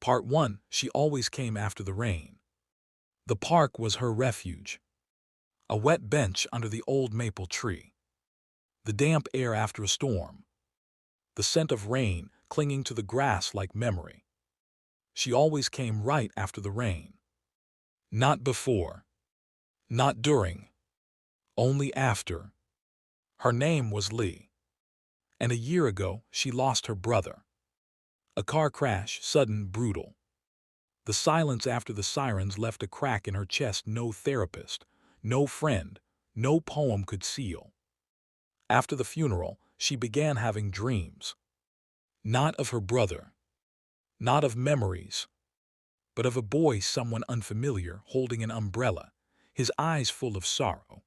Part 1. She always came after the rain. The park was her refuge. A wet bench under the old maple tree. The damp air after a storm. The scent of rain clinging to the grass like memory. She always came right after the rain. Not before. Not during. Only after. Her name was Lee. And a year ago, she lost her brother. A car crash, sudden, brutal. The silence after the sirens left a crack in her chest no therapist, no friend, no poem could seal. After the funeral, she began having dreams. Not of her brother. Not of memories. But of a boy, someone unfamiliar, holding an umbrella, his eyes full of sorrow.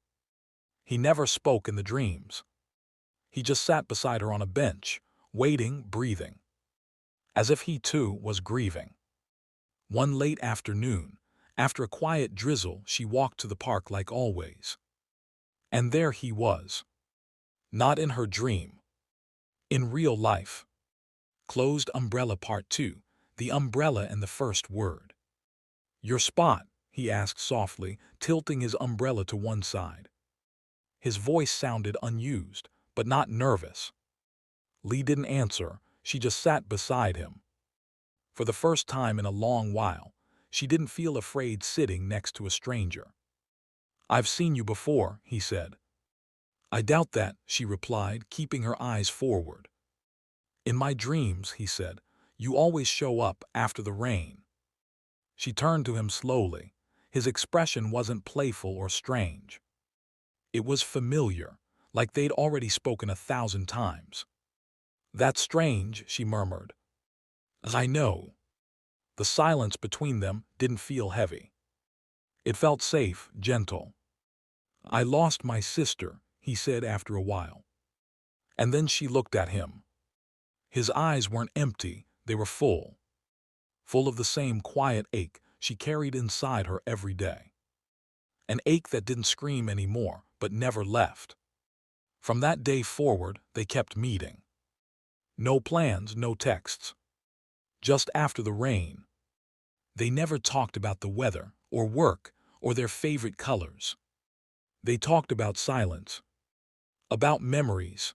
He never spoke in the dreams. He just sat beside her on a bench, waiting, breathing. As if he too was grieving. One late afternoon, after a quiet drizzle, she walked to the park like always. And there he was. Not in her dream. In real life. Closed umbrella part 2, the umbrella and the first word. Your spot, he asked softly, tilting his umbrella to one side. His voice sounded unused, but not nervous. Lee didn't answer, she just sat beside him. For the first time in a long while, she didn't feel afraid sitting next to a stranger. I've seen you before, he said. I doubt that, she replied, keeping her eyes forward. In my dreams, he said, you always show up after the rain. She turned to him slowly. His expression wasn't playful or strange. It was familiar, like they'd already spoken 1,000 times. That's strange, she murmured. I know. The silence between them didn't feel heavy. It felt safe, gentle. I lost my sister, he said after a while. And then she looked at him. His eyes weren't empty, they were full. Full of the same quiet ache she carried inside her every day. An ache that didn't scream anymore, but never left. From that day forward, they kept meeting. No plans, no texts. Just after the rain. They never talked about the weather, or work, or their favorite colors. They talked about silence. About memories.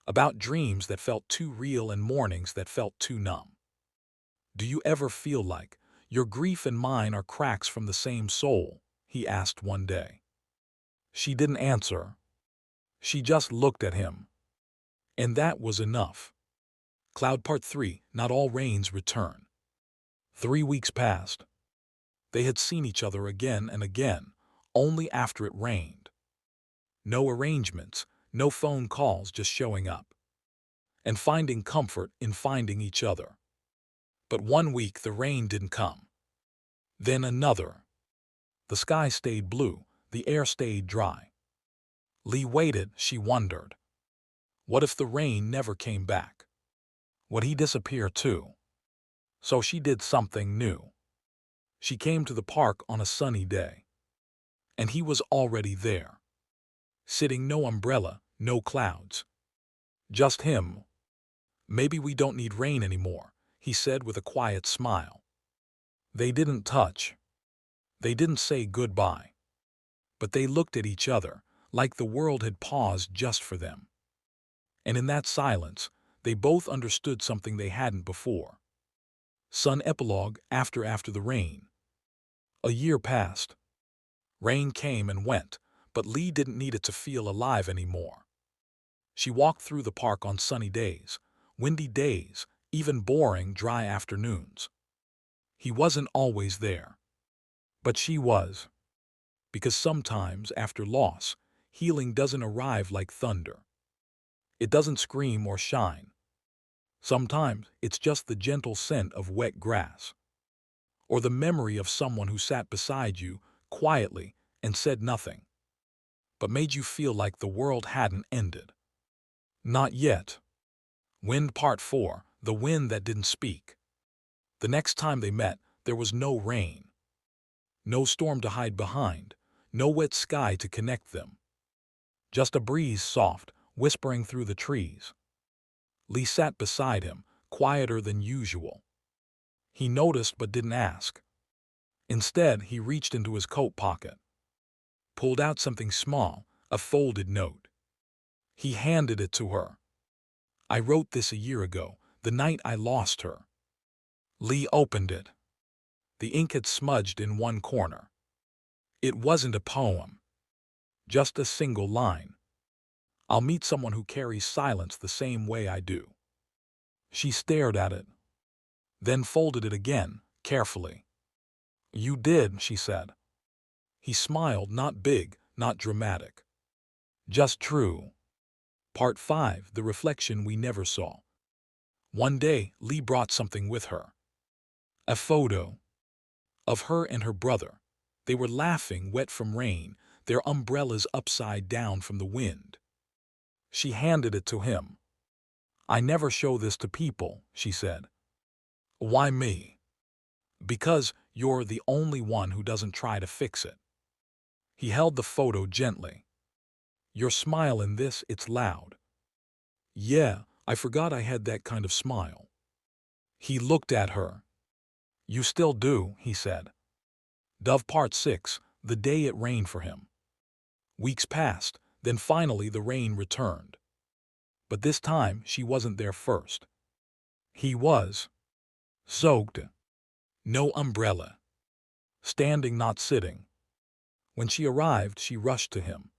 About dreams that felt too real and mornings that felt too numb. Do you ever feel like your grief and mine are cracks from the same soul? He asked one day. She didn't answer. She just looked at him. And that was enough. Cloud Part 3, Not All Rains Return. 3 weeks passed. They had seen each other again and again, only after it rained. No arrangements, no phone calls, just showing up. And finding comfort in finding each other. But one week the rain didn't come. Then another. The sky stayed blue, the air stayed dry. Lee waited, she wondered. What if the rain never came back? Would he disappear too? So she did something new. She came to the park on a sunny day. And he was already there. Sitting, no umbrella, no clouds. Just him. Maybe we don't need rain anymore, he said with a quiet smile. They didn't touch. They didn't say goodbye. But they looked at each other, like the world had paused just for them. And in that silence, they both understood something they hadn't before. Sun epilogue after the rain. A year passed. Rain came and went, but Lee didn't need it to feel alive anymore. She walked through the park on sunny days, windy days, even boring, dry afternoons. He wasn't always there. But she was. Because sometimes, after loss, healing doesn't arrive like thunder. It doesn't scream or shine. Sometimes it's just the gentle scent of wet grass. Or the memory of someone who sat beside you, quietly, and said nothing. But made you feel like the world hadn't ended. Not yet. Wind Part 4, The Wind That Didn't Speak. The next time they met, there was no rain. No storm to hide behind, no wet sky to connect them. Just a breeze soft, whispering through the trees. Lee sat beside him, quieter than usual. He noticed but didn't ask. Instead, he reached into his coat pocket, pulled out something small, a folded note. He handed it to her. "I wrote this a year ago, the night I lost her." Lee opened it. The ink had smudged in one corner. It wasn't a poem, just a single line. "I'll meet someone who carries silence the same way I do." She stared at it, then folded it again, carefully. "You did," she said. He smiled, not big, not dramatic. Just true. Part 5, the reflection we never saw. One day, Lee brought something with her. A photo of her and her brother. They were laughing, wet from rain, their umbrellas upside down from the wind. She handed it to him. "I never show this to people," she said. "Why me?" "Because you're the only one who doesn't try to fix it." He held the photo gently. "Your smile in this, it's loud." "Yeah, I forgot I had that kind of smile." He looked at her. "You still do," he said. Dove Part 6, the day it rained for him. Weeks passed, then finally the rain returned. But this time she wasn't there first. He was. Soaked. No umbrella. Standing, not sitting. When she arrived, she rushed to him.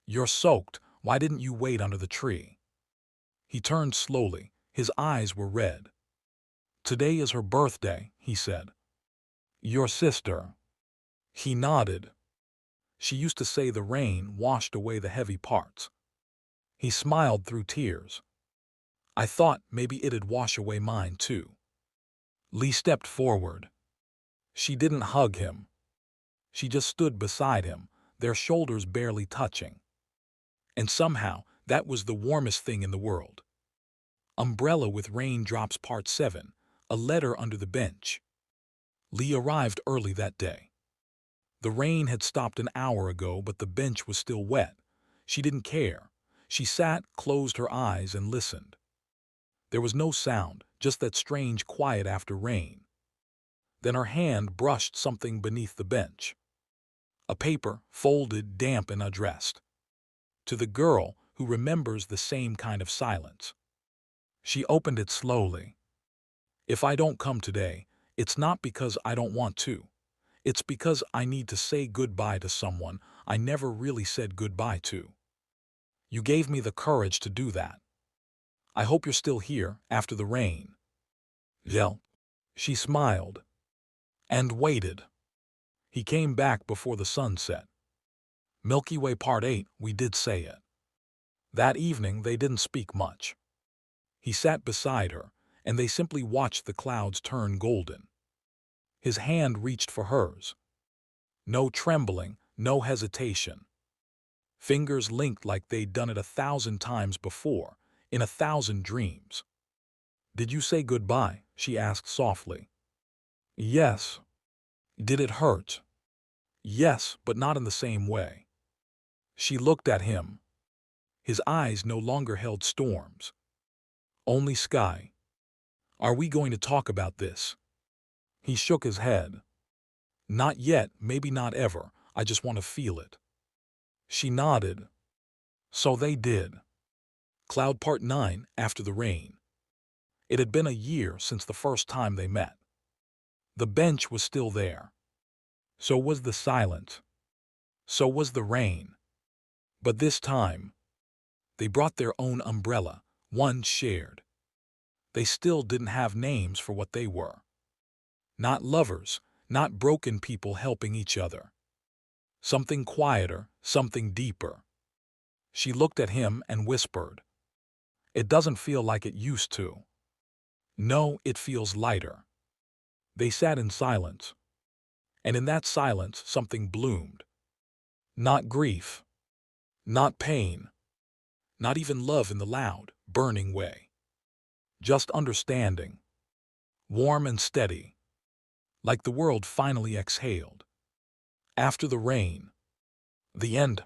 "You're soaked. Why didn't you wait under the tree?" He turned slowly. His eyes were red. "Today is her birthday," he said. "Your sister." He nodded. "She used to say the rain washed away the heavy parts." He smiled through tears. "I thought maybe it'd wash away mine too." Lee stepped forward. She didn't hug him. She just stood beside him, their shoulders barely touching. And somehow, that was the warmest thing in the world. Umbrella with Raindrops Part 7, a letter under the bench. Lee arrived early that day. The rain had stopped an hour ago, but the bench was still wet. She didn't care. She sat, closed her eyes, and listened. There was no sound, just that strange quiet after rain. Then her hand brushed something beneath the bench. A paper, folded, damp, and addressed. To the girl who remembers the same kind of silence. She opened it slowly. "If I don't come today, it's not because I don't want to. It's because I need to say goodbye to someone I never really said goodbye to. You gave me the courage to do that. I hope you're still here after the rain." "Well," she smiled. And waited. He came back before the sun set. Milky Way Part 8, we did say it. That evening they didn't speak much. He sat beside her, and they simply watched the clouds turn golden. His hand reached for hers. No trembling, no hesitation. Fingers linked like they'd done it 1,000 times before, in 1,000 dreams. "Did you say goodbye?" she asked softly. "Yes." "Did it hurt?" "Yes, but not in the same way." She looked at him. His eyes no longer held storms. Only sky. "Are we going to talk about this?" He shook his head. "Not yet, maybe not ever. I just want to feel it." She nodded. So they did. Cloud Part 9, after the rain. It had been a year since the first time they met. The bench was still there. So was the silence. So was the rain. But this time, they brought their own umbrella, one shared. They still didn't have names for what they were. Not lovers, not broken people helping each other. Something quieter, something deeper. She looked at him and whispered, "It doesn't feel like it used to." "No, it feels lighter." They sat in silence. And in that silence, something bloomed. Not grief. Not pain. Not even love in the loud, burning way. Just understanding. Warm and steady. Like the world finally exhaled. After the rain. The end.